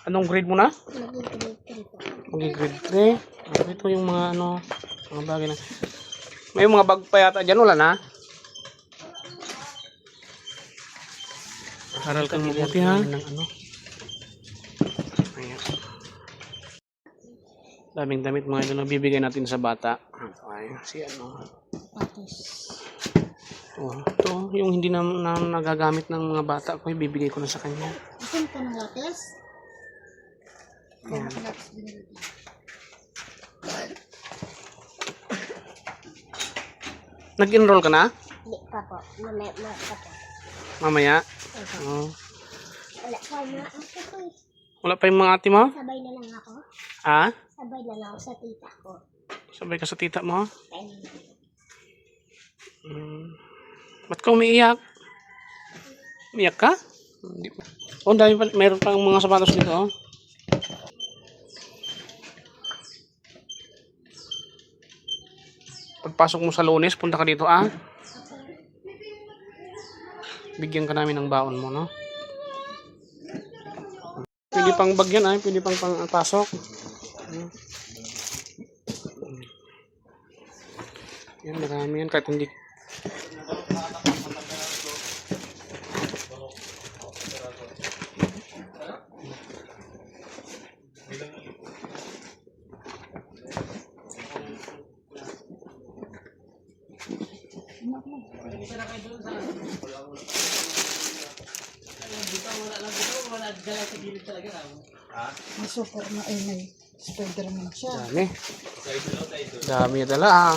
Anong grade mo na? Mag-grade 3 po. Mag-grade 3. Ito yung mga ano, mga bagay na. May mga bag pa yata dyan, wala na? Aral kang mabuti ha. Ano. Ayan. Daming damit mga ito na bibigay natin sa bata. Ay, si ano. Patis. Oh, ito yung hindi na nagagamit ng mga bata ko, ibibigay ko na sa kanya. Asan po ng lates? Ayan. Nag-enroll ka na? Hindi pa po. Mamaya pa po. Mamaya? Oh. Wala pa mga ate ko eh. Wala pa yung mga ate mo? Sabay na lang ako. Ha? Sabay na lang ako sa tita ko. Sabay ka sa tita mo? Kaya Ba't ka umiiyak? Umiyak ka? Hindi pa. Oh, dami pa. Meron pang mga sapatos dito, oh. Pagpasok mo sa Lunes, punta ka dito, ah. Bigyan ka namin ng baon mo, no? Pwede pang bag yan, ah. Pwede pang pasok. Yan, marami yan. Kahit hindi. may super na ay may Spider-Man siya. Dami. Dami dala, ah.